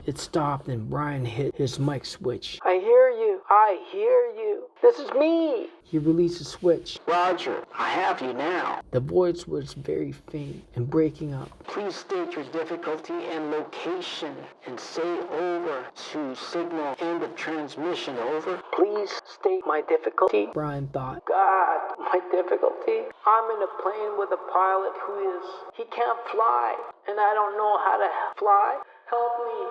It stopped and Brian hit his mic switch. I hear you. I hear you. This is me. He released the switch. Roger, I have you now. The voice was very faint and breaking up. Please state your difficulty and location and say over to signal end of transmission. Over. Please state my difficulty. Brian thought. God, my difficulty? I'm in a plane with a pilot he can't fly, and I don't know how to fly. Help me.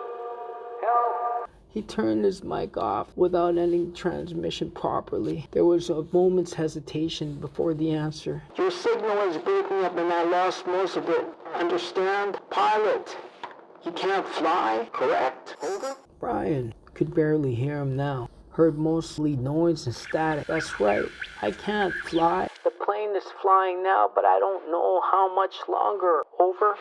Help. He turned his mic off without ending transmission properly. There was a moment's hesitation before the answer. Your signal is breaking up and I lost most of it. Understand? Pilot, you can't fly, correct? Over? Brian could barely hear him now. Heard mostly noise and static. That's right. I can't fly. The plane is flying now, but I don't know how much longer. Over.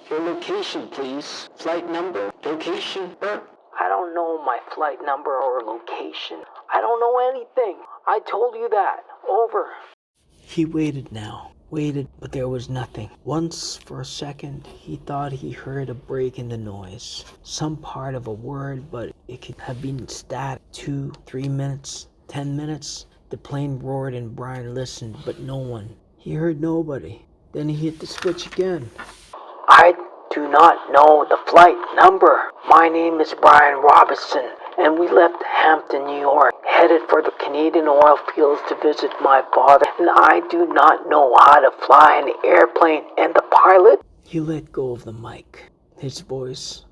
Your location, please. Flight number, location, I don't know my flight number or location. I don't know anything. I told you that. Over. He waited now. Waited, but there was nothing. Once, for a second, he thought he heard a break in the noise. Some part of a word, but it could have been static. 2, 3 minutes, 10 minutes. The plane roared and Brian listened, but no one. He heard nobody. Then he hit the switch again. I do not know the flight number. My name is Brian Robinson, and we left Hampton, New York, headed for the Canadian oil fields to visit my father, and I do not know how to fly an airplane, and the pilot... He let go of the mic. His voice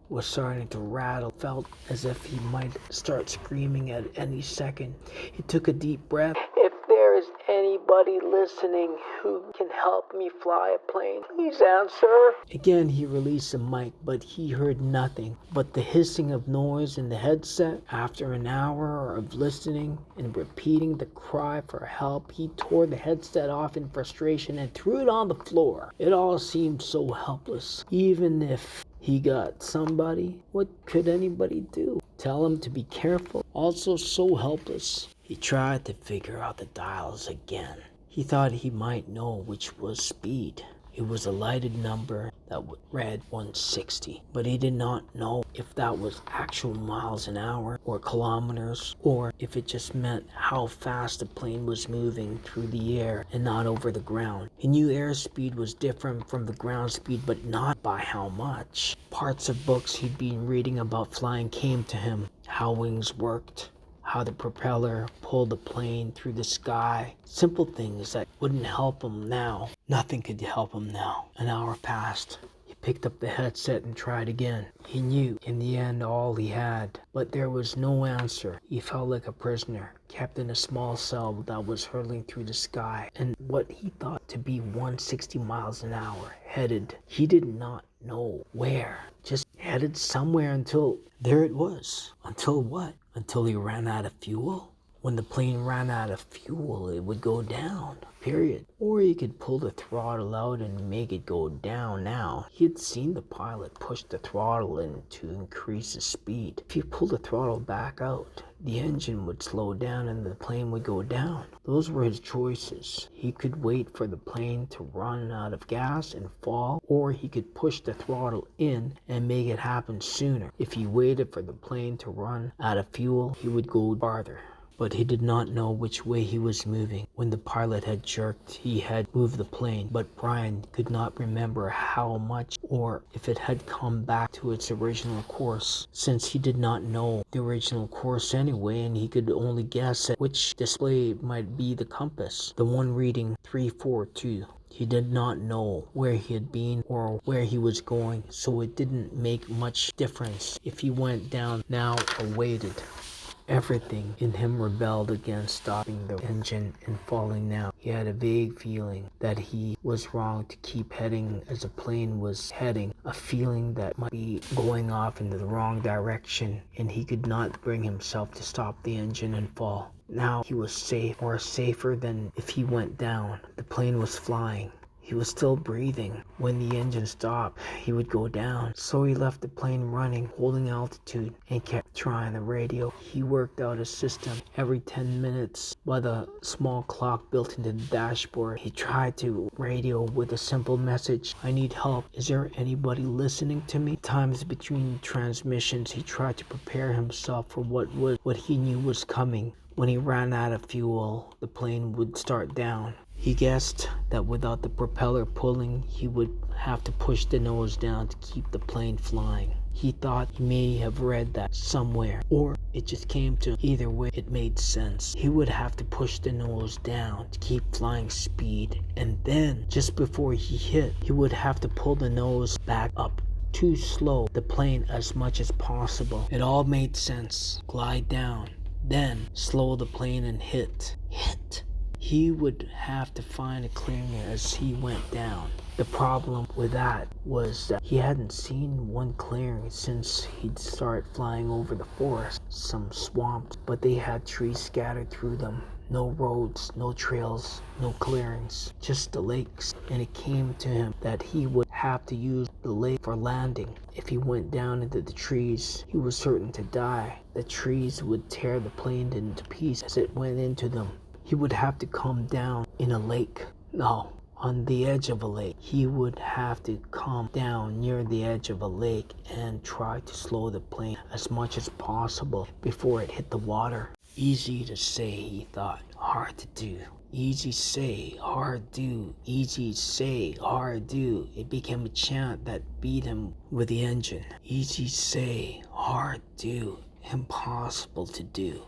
was starting to rattle, felt as if he might start screaming at any second. He took a deep breath. If there is anybody listening who can help me fly a plane, please answer. Again, he released the mic, but he heard nothing but the hissing of noise in the headset. After an hour of listening and repeating the cry for help, he tore the headset off in frustration and threw it on the floor. It all seemed so helpless. Even if he got somebody, what could anybody do? Tell him to be careful. Also so helpless. He tried to figure out the dials again. He thought he might know which was speed. It was a lighted number that read 160, but he did not know if that was actual miles an hour or kilometers, or if it just meant how fast the plane was moving through the air and not over the ground. He knew airspeed was different from the ground speed, but not by how much. Parts of books he'd been reading about flying came to him, how wings worked, how the propeller pulled the plane through the sky. Simple things that wouldn't help him now. Nothing could help him now. An hour passed. He picked up the headset and tried again. He knew in the end all he had, but there was no answer. He felt like a prisoner, kept in a small cell that was hurtling through the sky, and what he thought to be 160 miles an hour, headed. He did not know where. Just headed somewhere until there it was. Until what? Until he ran out of fuel? When the plane ran out of fuel, it would go down, period. Or he could pull the throttle out and make it go down now. He had seen the pilot push the throttle in to increase the speed. If he pulled the throttle back out, the engine would slow down and the plane would go down. Those were his choices. He could wait for the plane to run out of gas and fall, or he could push the throttle in and make it happen sooner. If he waited for the plane to run out of fuel, he would go farther. But he did not know which way he was moving. When the pilot had jerked, he had moved the plane, but Brian could not remember how much or if it had come back to its original course, since he did not know the original course anyway, and he could only guess at which display might be the compass, the one reading 342. He did not know where he had been or where he was going, so it didn't make much difference if he went down now or waited. Everything in him rebelled against stopping the engine and falling now. He had a vague feeling that he was wrong to keep heading as the plane was heading, a feeling that might be going off in the wrong direction, and he could not bring himself to stop the engine and fall. Now he was safe, or safer than if he went down. The plane was flying. He was still breathing. When the engine stopped, he would go down. So he left the plane running, holding altitude, and kept trying the radio. He worked out a system every 10 minutes by the small clock built into the dashboard. He tried to radio with a simple message: I need help. Is there anybody listening to me? Times between transmissions, he tried to prepare himself for what he knew was coming. When he ran out of fuel, the plane would start down. He guessed that without the propeller pulling, he would have to push the nose down to keep the plane flying. He thought he may have read that somewhere, or it just came to him. Either way, it made sense. He would have to push the nose down to keep flying speed, and then, just before he hit, he would have to pull the nose back up to slow the plane as much as possible. It all made sense. Glide down, then slow the plane and hit. He would have to find a clearing as he went down. The problem with that was that he hadn't seen one clearing since he'd started flying over the forest. Some swamps, but they had trees scattered through them. No roads, no trails, no clearings, just the lakes. And it came to him that he would have to use the lake for landing. If he went down into the trees, he was certain to die. The trees would tear the plane into pieces as it went into them. He would have to come down in a lake. No, on the edge of a lake. He would have to come down near the edge of a lake and try to slow the plane as much as possible before it hit the water. Easy to say, he thought. Hard to do. Easy say, hard do. Easy say, hard do. It became a chant that beat him with the engine. Easy say, hard do. Impossible to do.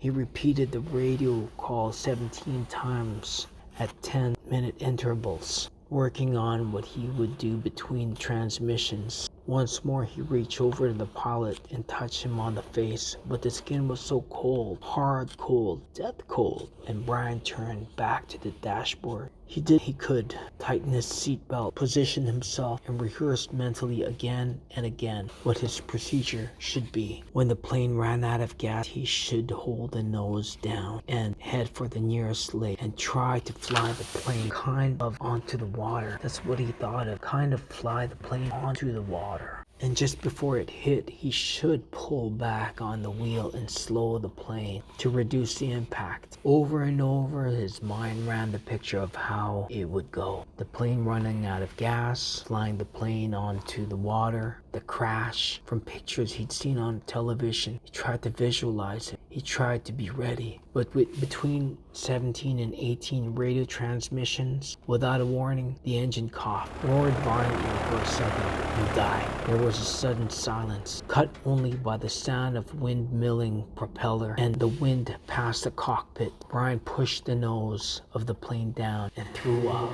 He repeated the radio call 17 times at 10-minute intervals, working on what he would do between transmissions. Once more he reached over to the pilot and touched him on the face, but the skin was so cold, hard cold, death cold, and Brian turned back to the dashboard. He did he could, tighten his seatbelt, position himself, and rehearsed mentally again and again what his procedure should be. When the plane ran out of gas, he should hold the nose down and head for the nearest lake and try to fly the plane kind of onto the water. That's what he thought of, kind of fly the plane onto the water. And just before it hit, he should pull back on the wheel and slow the plane to reduce the impact. Over and over, his mind ran the picture of how it would go. The plane running out of gas, flying the plane onto the water, the crash. From pictures he'd seen on television, he tried to visualize it. He tried to be ready. But between 17 and 18 radio transmissions, without a warning, the engine coughed, roared violently for a second, and died. There was a sudden silence, cut only by the sound of wind milling propeller and the wind past the cockpit. Brian pushed the nose of the plane down and threw up.